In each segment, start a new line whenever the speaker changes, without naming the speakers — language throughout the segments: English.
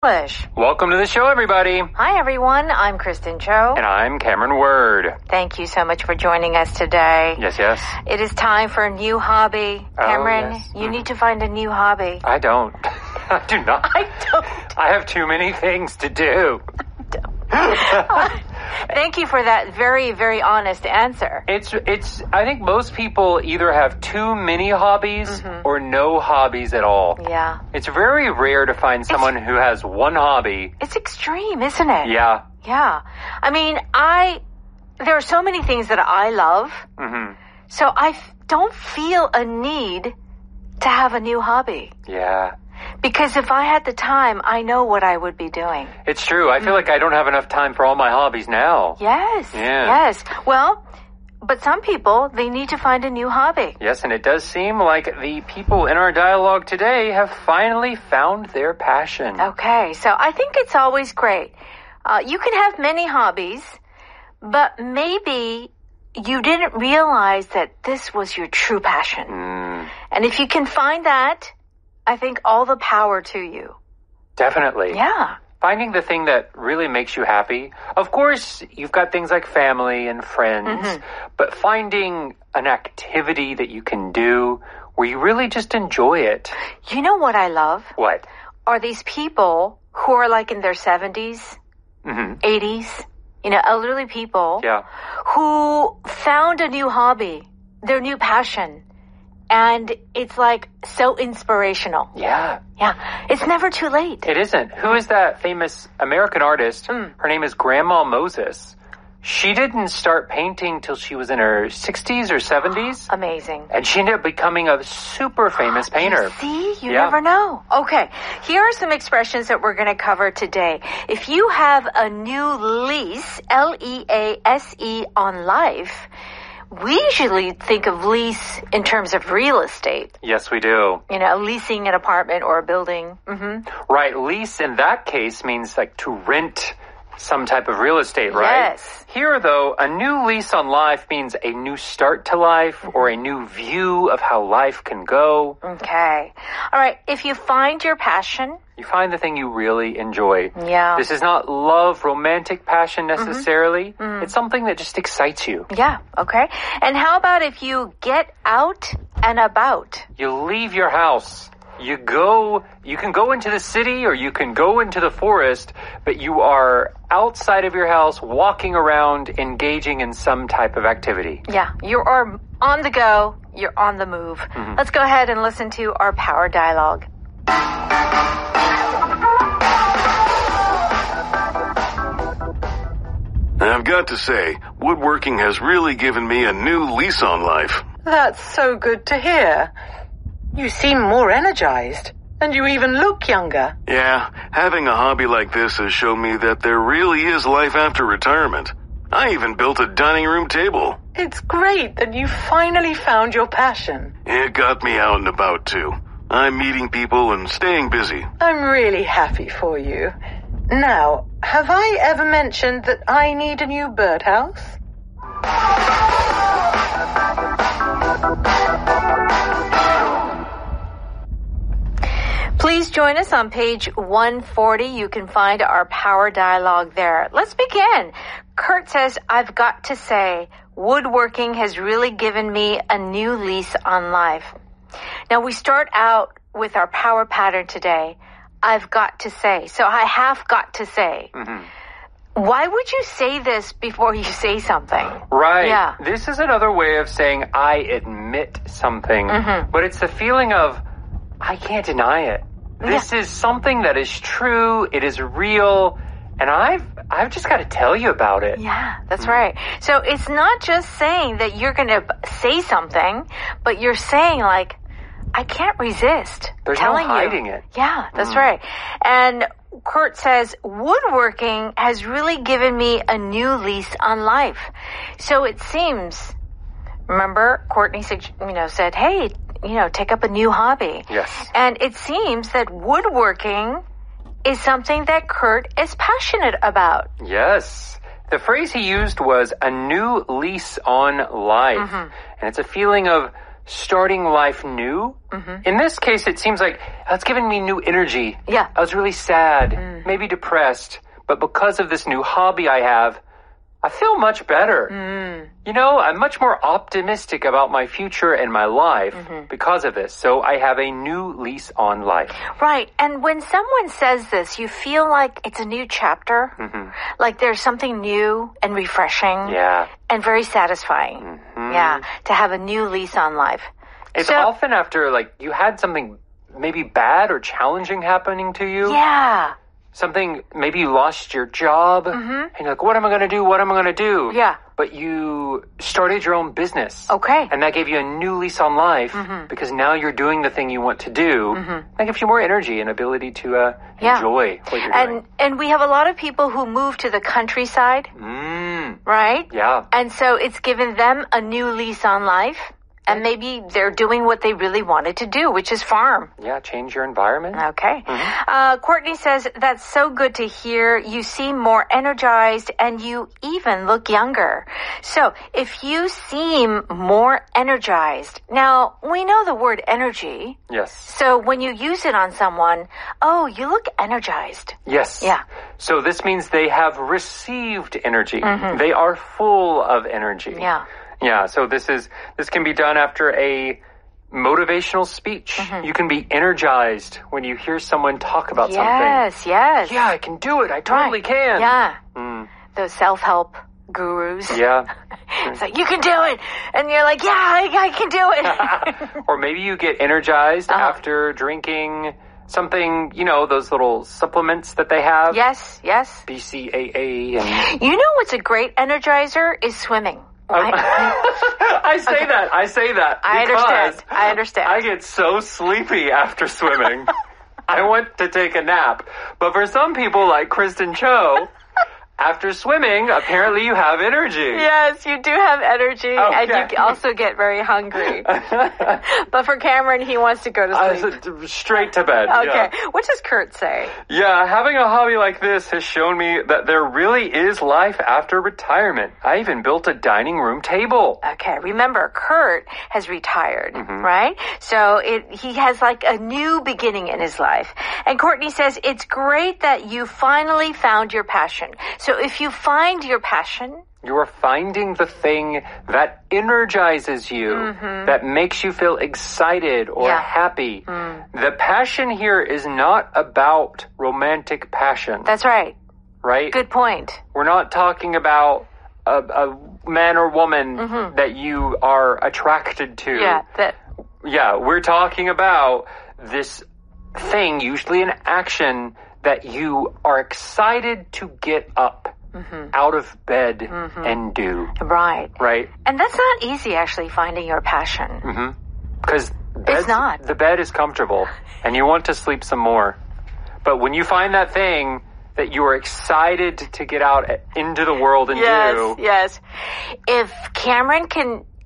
English.
Welcome to the show, everybody.
Hi, everyone. I'm Kristen Cho.
And I'm Cameron Word.
Thank you so much for joining us today.
Yes, yes.
It is time for a new hobby. Cameron,
yes.
You need to find a new hobby.
I don't. I do not.
I don't.
I have too many things to do.
Thank you for that very, very honest answer.
I think most people either have too many hobbies or no hobbies at all.
Yeah.
It's very rare to find someone who has one hobby.
It's extreme, isn't it?
Yeah.
Yeah. I mean, there are so many things that I love. So I don't feel a need to have a new hobby.
Yeah.
Because if I had the time, I know what I would be doing.
It's true. I feel like I don't have enough time for all my hobbies now.
Yes.
Yeah.
Yes. Well, but some people, they need to find a new hobby.
Yes, and it does seem like the people in our dialogue today have finally found their passion.
Okay. So I think it's always great. You can have many hobbies, but maybe you didn't realize that this was your true passion. And if you can find that, I think all the power to you.
Definitely.
Yeah.
Finding the thing that really makes you happy. Of course, you've got things like family and friends, but finding an activity that you can do where you really just enjoy it.
You know what I love?
What?
Are these people who are like in their 70s, 80s, elderly people who found a new hobby, their new passion. And it's like so inspirational.
Yeah.
Yeah. It's never too late.
It isn't. Who is that famous American artist? Her name is Grandma Moses. She didn't start painting till she was in her 60s or 70s.
Amazing.
And she ended up becoming a super famous painter.
You see? You never know. Okay. Here are some expressions that we're going to cover today. If you have a new lease, L-E-A-S-E, on life, we usually think of lease in terms of real estate.
Yes, we do.
Leasing an apartment or a building.
Right. Lease in that case means like to rent some type of real estate, right?
Yes.
Here, though, a new lease on life means a new start to life or a new view of how life can go.
Okay. All right. If you find your passion,
you find the thing you really enjoy.
Yeah.
This is not love, romantic passion necessarily. It's something that just excites you.
Yeah. Okay. And how about if you get out and about?
You leave your house. You can go into the city or you can go into the forest, but you are outside of your house, walking around, engaging in some type of activity.
Yeah. You are on the go. You're on the move. Let's go ahead and listen to our power dialogue.
I've got to say, woodworking has really given me a new lease on life.
That's so good to hear. You seem more energized, and you even look younger.
Yeah, having a hobby like this has shown me that there really is life after retirement. I even built a dining room table.
It's great that you finally found your passion.
It got me out and about, too. I'm meeting people and staying busy.
I'm really happy for you. Now, have I ever mentioned that I need a new birdhouse?
Please join us on page 140. You can find our power dialogue there. Let's begin. Kurt says, I've got to say, woodworking has really given me a new lease on life. Now, we start out with our power pattern today. I've got to say. So I have got to say. Why would you say this before you say something?
Right.
Yeah.
This is another way of saying I admit something. But it's the feeling of I can't deny it. This is something that is true. It is real. And I've just got to tell you about it.
Yeah, that's right. So it's not just saying that you're going to say something, but you're saying like, I can't resist
There's
telling
no hiding
you.
it.
Yeah, that's right. And Kurt says, woodworking has really given me a new lease on life. So it seems, remember, Courtney said, hey, take up a new hobby.
Yes.
And it seems that woodworking is something that Kurt is passionate about.
Yes. The phrase he used was a new lease on life. And it's a feeling of starting life new. In this case, it seems like it's giving me new energy.
Yeah.
I was really sad, maybe depressed, but because of this new hobby I have, I feel much better. You know, I'm much more optimistic about my future and my life because of this. So I have a new lease on life.
Right. And when someone says this, you feel like it's a new chapter. Like there's something new and refreshing.
Yeah.
And very satisfying. Yeah. To have a new lease on life.
It's often after, like, you had something maybe bad or challenging happening to you.
Yeah.
Something, maybe you lost your job, and you're like, what am I going to do? What am I going to do?
Yeah.
But you started your own business.
Okay.
And that gave you a new lease on life because now you're doing the thing you want to do. That gives you more energy and ability to enjoy what you're doing.
And we have a lot of people who move to the countryside, right?
Yeah.
And so it's given them a new lease on life. And maybe they're doing what they really wanted to do, which is farm.
Yeah, change your environment.
Okay. Courtney says, that's so good to hear. You seem more energized and you even look younger. So if you seem more energized, now we know the word energy.
Yes.
So when you use it on someone, oh, you look energized.
Yes.
Yeah.
So this means they have received energy. They are full of energy.
Yeah.
Yeah, so this can be done after a motivational speech. You can be energized when you hear someone talk about something.
Yes.
Yeah, I can do it. I totally can.
Yeah. Those self-help gurus.
Yeah.
It's like, you can do it. And you're like, yeah, I can do it.
Or maybe you get energized after drinking something, you know, those little supplements that they have.
Yes.
BCAA. And
You know what's a great energizer is swimming.
I say that.
I understand.
I get so sleepy after swimming. I want to take a nap. But for some people like Kristen Cho, after swimming, apparently you have energy.
Yes, you do have energy, and you also get very hungry. But for Cameron, he wants to go to sleep.
Straight to bed.
Okay.
Yeah.
What does Kurt say?
Yeah, having a hobby like this has shown me that there really is life after retirement. I even built a dining room table.
Okay, remember, Kurt has retired, right? So he has like a new beginning in his life. And Courtney says, it's great that you finally found your passion. So if you find your passion,
you are finding the thing that energizes you, that makes you feel excited or happy. The passion here is not about romantic passion.
That's right.
Right?
Good point.
We're not talking about a man or woman that you are attracted to. Yeah, we're talking about this thing, usually an action, that you are excited to get up out of bed and do.
Right.
Right?
And that's not easy, actually, finding your passion.
Because
it's not.
The bed is comfortable, and you want to sleep some more. But when you find that thing that you are excited to get out into the world and do.
Yes.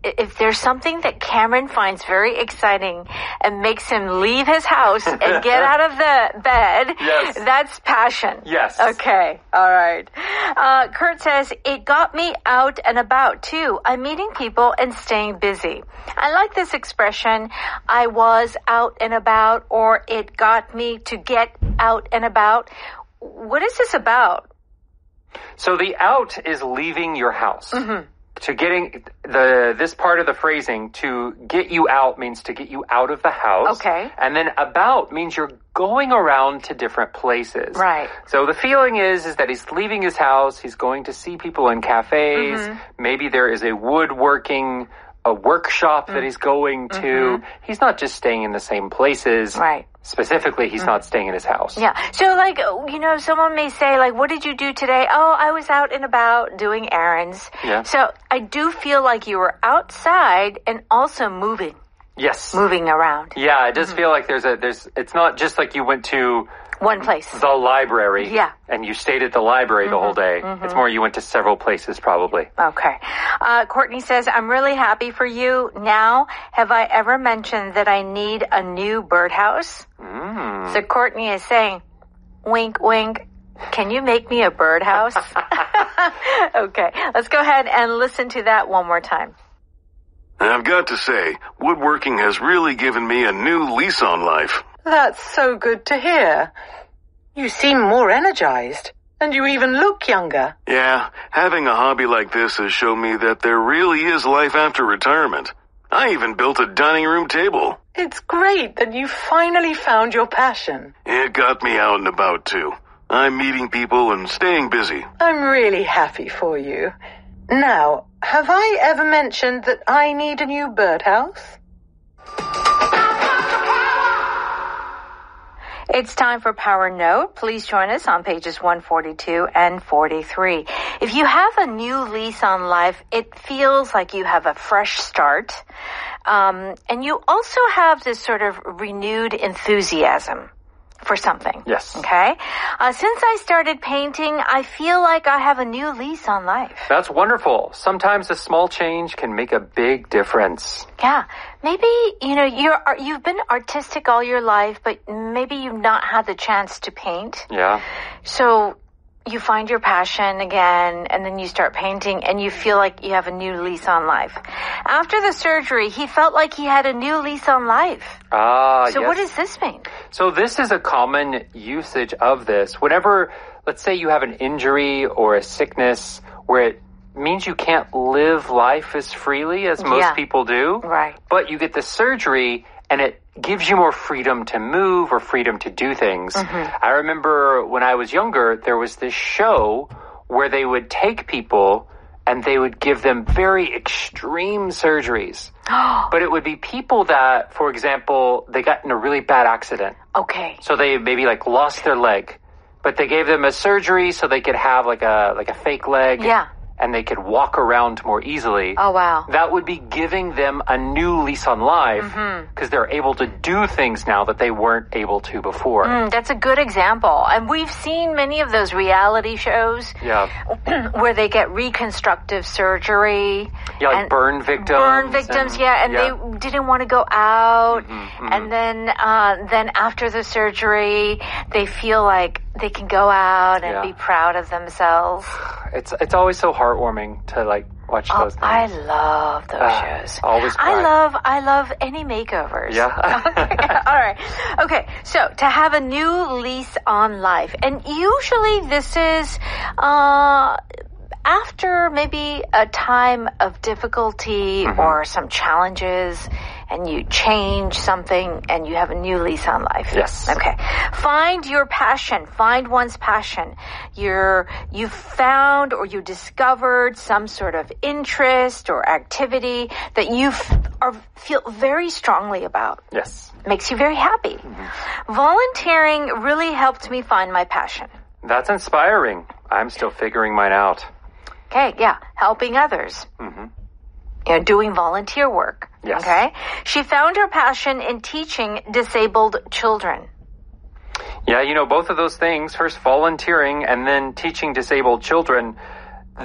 If there's something that Cameron finds very exciting and makes him leave his house and get out of the bed, that's passion.
Yes.
Okay. All right. Kurt says, it got me out and about too. I'm meeting people and staying busy. I like this expression, I was out and about, or it got me to get out and about. What is this about?
So the out is leaving your house. To getting this part of the phrasing, to get you out means to get you out of the house.
Okay.
And then about means you're going around to different places.
Right.
So the feeling is that he's leaving his house, he's going to see people in cafes, maybe there is a woodworking, a workshop that he's going to. He's not just staying in the same places.
Right.
Specifically, he's not staying in his house.
Yeah. So, like, you know, someone may say, like, what did you do today? Oh, I was out and about doing errands.
Yeah.
So I do feel like you were outside and also moving.
Yes.
Moving around.
Yeah, it does feel like it's not just like you went to
one place.
The library.
Yeah.
And you stayed at the library the whole day. It's more you went to several places probably.
Okay. Courtney says, I'm really happy for you. Now, have I ever mentioned that I need a new birdhouse? So Courtney is saying, wink, wink, can you make me a birdhouse? Okay. Let's go ahead and listen to that one more time.
I've got to say, woodworking has really given me a new lease on life.
That's so good to hear. You seem more energized, and you even look younger.
Yeah, having a hobby like this has shown me that there really is life after retirement. I even built a dining room table.
It's great that you finally found your passion.
It got me out and about, too. I'm meeting people and staying busy.
I'm really happy for you. Now, have I ever mentioned that I need a new birdhouse?
It's time for Power Note. Please join us on pages 142 and 43. If you have a new lease on life, it feels like you have a fresh start. And you also have this sort of renewed enthusiasm for something.
Yes.
Okay? Since I started painting, I feel like I have a new lease on life.
That's wonderful. Sometimes a small change can make a big difference.
Yeah. Maybe, you've been artistic all your life, but maybe you've not had the chance to paint.
Yeah.
So you find your passion again, and then you start painting, and you feel like you have a new lease on life. After the surgery, he felt like he had a new lease on life.
So
yes. What does this mean?
So this is a common usage of this. Whenever, let's say you have an injury or a sickness where it means you can't live life as freely as most people do.
Right.
But you get the surgery and it gives you more freedom to move or freedom to do things. I remember when I was younger, there was this show where they would take people and they would give them very extreme surgeries. But it would be people that, for example, they got in a really bad accident.
Okay.
So they maybe lost their leg, but they gave them a surgery so they could have like a fake leg.
Yeah.
And they could walk around more easily.
Oh, wow.
That would be giving them a new lease on life because they're able to do things now that they weren't able to before.
That's a good example. And we've seen many of those reality shows where they get reconstructive surgery.
Yeah, like burn victims.
Burn victims, and they didn't want to go out. And then after the surgery, they feel like they can go out and be proud of themselves.
It's always so heartwarming to watch those things.
I love those shows.
Always cry.
I love any makeovers.
Yeah.
All right. Okay. So to have a new lease on life, and usually this is after maybe a time of difficulty or some challenges, and you change something and you have a new lease on life.
Yes.
Okay. Find your passion. Find one's passion. You've found or you discovered some sort of interest or activity that you feel very strongly about.
Yes.
Makes you very happy. Volunteering really helped me find my passion.
That's inspiring. I'm still figuring mine out.
Okay, yeah. Helping others. Doing volunteer work.
Yes.
Okay. She found her passion in teaching disabled children.
Yeah, both of those things, first volunteering and then teaching disabled children,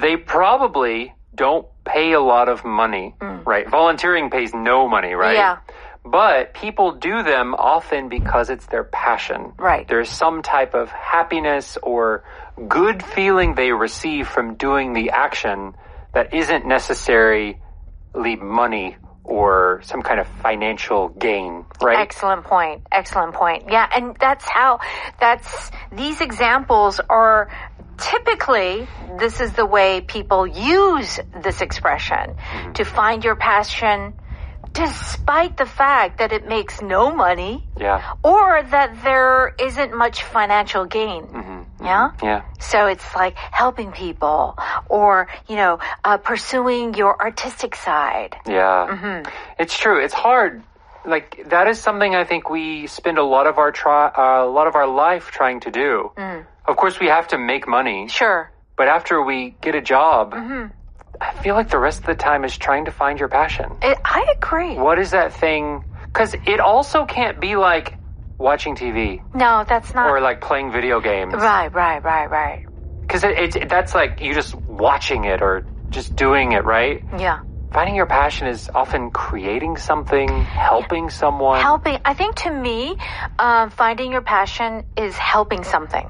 they probably don't pay a lot of money, right? Volunteering pays no money, right?
Yeah.
But people do them often because it's their passion.
Right.
There's some type of happiness or good feeling they receive from doing the action that isn't necessarily money or some kind of financial gain, right?
Excellent point. Yeah, and these examples are typically, this is the way people use this expression, to find your passion despite the fact that it makes no money or that there isn't much financial gain. Yeah? So it's like helping people or, pursuing your artistic side.
Yeah. It's true. It's hard. That is something I think we spend a lot of our life trying to do. Of course, we have to make money.
Sure.
But after we get a job, I feel like the rest of the time is trying to find your passion.
I agree.
What is that thing? Because it also can't be like watching TV.
No, that's not.
Or playing video games.
Right.
Because that's you just watching it or just doing it, right?
Yeah.
Finding your passion is often creating something, helping someone.
I think to me, finding your passion is helping something.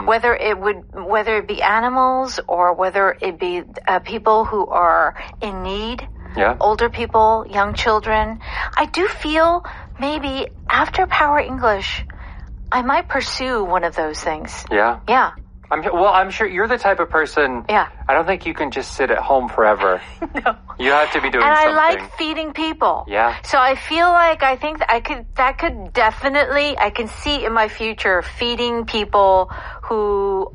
Whether it be animals or whether it be people who are in need. older people, young children. I do feel maybe after Power English, I might pursue one of those things.
Yeah?
Yeah.
I'm sure you're the type of person.
Yeah.
I don't think you can just sit at home forever.
No.
You have to be doing
and
something.
I like feeding people.
Yeah.
So I feel like I think that could definitely, I can see in my future feeding people who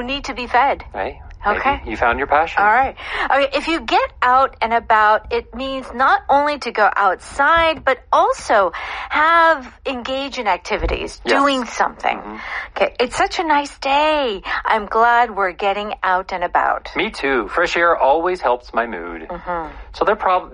need to be fed.
Right.
Okay.
Maybe you found your passion.
All right. Okay. If you get out and about, it means not only to go outside, but also engage in activities, doing something. Okay. It's such a nice day. I'm glad we're getting out and about.
Me too. Fresh air always helps my mood. So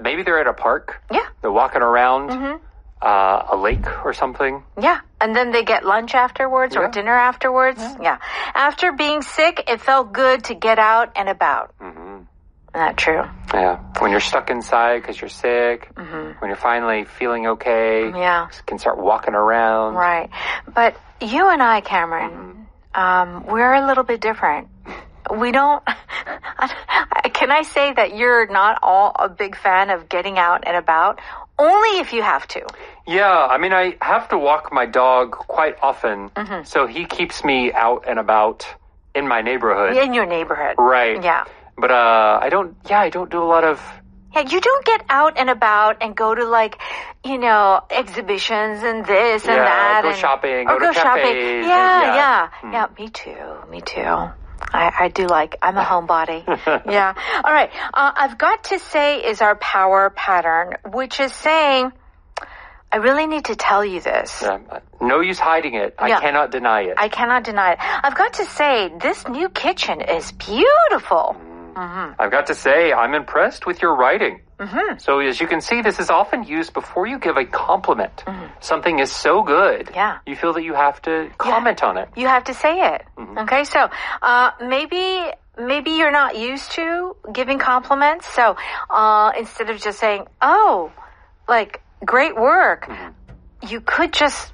maybe they're at a park.
Yeah.
They're walking around a lake or something.
Yeah. And then they get lunch afterwards or dinner afterwards. Yeah. After being sick, it felt good to get out and about. Isn't that true?
Yeah. When you're stuck inside because you're sick, when you're finally feeling okay, you can start walking around.
Right. But you and I, Cameron, we're a little bit different. We don't... Can I say that you're not a big fan of getting out and about? Only if you have to.
Yeah, I mean, I have to walk my dog quite often, so he keeps me out and about in my neighborhood.
In your neighborhood.
Right.
Yeah.
But I don't do a lot of...
Yeah, you don't get out and about and go to exhibitions and this and that.
Go shopping,
or
go to
shopping.
cafes.
Yeah, me too. I do I'm a homebody. Yeah. All right. I've got to say is our power pattern, which is saying, I really need to tell you this.
Yeah. No use hiding it. I cannot deny it.
I cannot deny it. I've got to say, this new kitchen is beautiful.
I've got to say, I'm impressed with your writing. So as you can see, this is often used before you give a compliment. Something is so good, you feel that you have to comment on it.
You have to say it. Okay, so maybe you're not used to giving compliments. So instead of just saying, oh, great work, you could just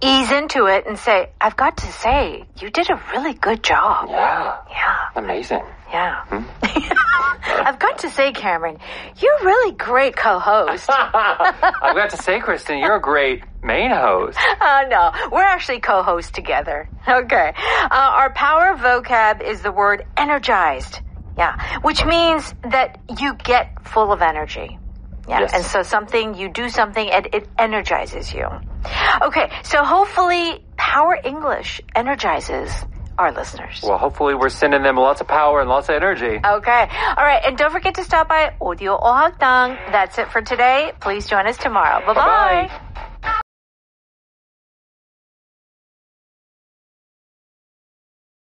ease into it and say, I've got to say, you did a really good job.
Yeah.
Yeah.
Amazing.
Yeah. I've got to say, Cameron, you're a really great co-host.
I've got to say, Kristen, you're a great main host.
No, we're actually co-hosts together. Okay. Our power vocab is the word energized. Yeah. Which means that you get full of energy. Yeah.
Yes.
And so you do something and it energizes you. Okay. So hopefully Power English energizes our listeners.
Well, hopefully we're sending them lots of power and lots of energy.
Okay. All right. And don't forget to stop by Audio Ohagdang. That's it for today. Please join us tomorrow. Bye-bye.
Bye-bye.